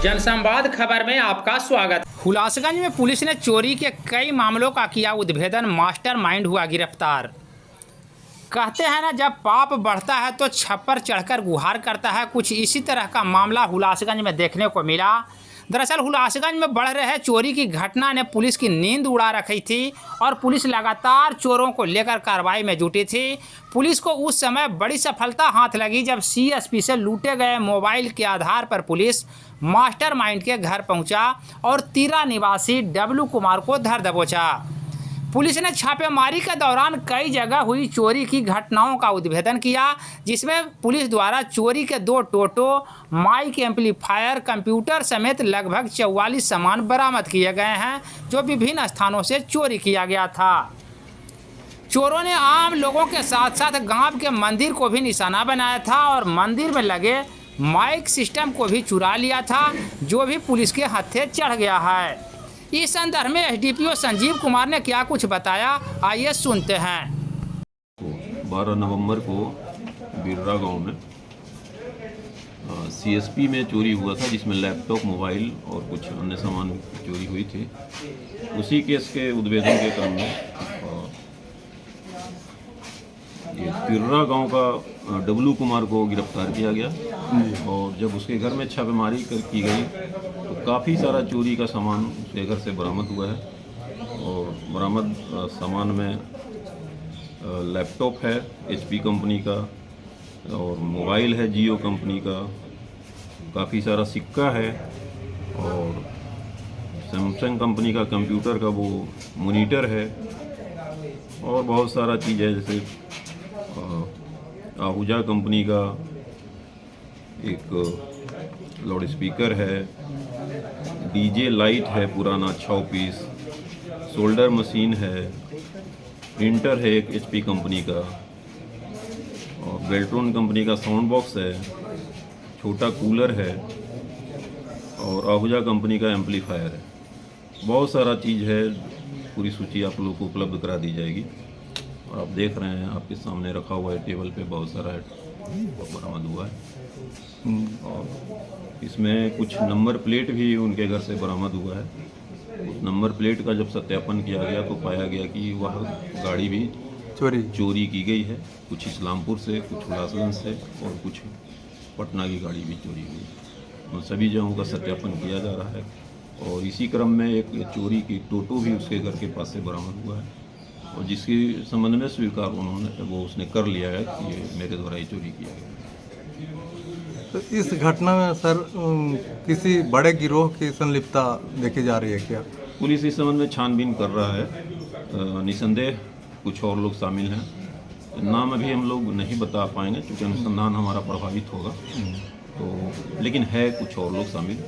जनसंवाद खबर में आपका स्वागत। हुलासगंज में पुलिस ने चोरी के कई मामलों का किया उद्भेदन, मास्टरमाइंड हुआ गिरफ्तार। कहते हैं ना, जब पाप बढ़ता है तो छप्पर चढ़कर गुहार करता है। कुछ इसी तरह का मामला हुलासगंज में देखने को मिला। दरअसल हुलासगंज में बढ़ रहे चोरी की घटना ने पुलिस की नींद उड़ा रखी थी और पुलिस लगातार चोरों को लेकर कार्रवाई में जुटी थी। पुलिस को उस समय बड़ी सफलता हाथ लगी जब सीएसपी से लूटे गए मोबाइल के आधार पर पुलिस मास्टरमाइंड के घर पहुंचा और तीरा निवासी डब्लू कुमार को धर दबोचा। पुलिस ने छापेमारी के दौरान कई जगह हुई चोरी की घटनाओं का उद्भेदन किया, जिसमें पुलिस द्वारा चोरी के 2 टोटो, माइक एम्पलीफायर, कंप्यूटर समेत लगभग 44 सामान बरामद किए गए हैं, जो विभिन्न स्थानों से चोरी किया गया था। चोरों ने आम लोगों के साथ साथ गांव के मंदिर को भी निशाना बनाया था और मंदिर में लगे माइक सिस्टम को भी चुरा लिया था, जो भी पुलिस के हत्थे चढ़ गया है। इस संदर्भ में एसडीपीओ संजीव कुमार ने क्या कुछ बताया, आइए सुनते हैं। 12 नवंबर को बिर्रा गांव में सीएसपी में चोरी हुआ था, जिसमें लैपटॉप, मोबाइल और कुछ अन्य सामान चोरी हुई थी। उसी केस के उद्भेदन के क्रम में ये बिर्रा गांव का डब्लू कुमार को गिरफ्तार किया गया और जब उसके घर में छापेमारी की गई तो काफ़ी सारा चोरी का सामान उसके घर से बरामद हुआ है। और बरामद सामान में लैपटॉप है एचपी कंपनी का और मोबाइल है जियो कंपनी का, काफ़ी सारा सिक्का है और सैमसंग कंपनी का कंप्यूटर का वो मॉनिटर है और बहुत सारा चीज़ है, जैसे आहूजा कंपनी का एक लाउड स्पीकर है, डीजे लाइट है पुराना 6 पीस, सोल्डर मशीन है, प्रिंटर है एक एचपी कंपनी का और बेल्ट्रॉन कंपनी का साउंड बॉक्स है, छोटा कूलर है और आहूजा कंपनी का एम्पलीफायर है। बहुत सारा चीज़ है, पूरी सूची आप लोगों को उपलब्ध करा दी जाएगी। और आप देख रहे हैं, आपके सामने रखा हुआ है टेबल पे, बहुत सारा बरामद हुआ है और इसमें कुछ नंबर प्लेट भी उनके घर से बरामद हुआ है। उस नंबर प्लेट का जब सत्यापन किया गया तो पाया गया कि वह गाड़ी भी चोरी की गई है। कुछ इस्लामपुर से, कुछ हुलासगंज से और कुछ पटना की गाड़ी भी चोरी हुई। उन सभी जगहों का सत्यापन किया जा रहा है और इसी क्रम में एक चोरी की टोटो भी उसके घर के पास से बरामद हुआ है और जिसके संबंध में स्वीकार उसने कर लिया है कि ये मेरे द्वारा ही चोरी किया गया। तो इस घटना में सर किसी बड़े गिरोह की संलिप्तता देखी जा रही है क्या? पुलिस इस संबंध में छानबीन कर रहा है। निसंदेह कुछ और लोग शामिल हैं, नाम अभी हम लोग नहीं बता पाएंगे क्योंकि अनुसंधान हमारा प्रभावित होगा, तो लेकिन है कुछ और लोग शामिल।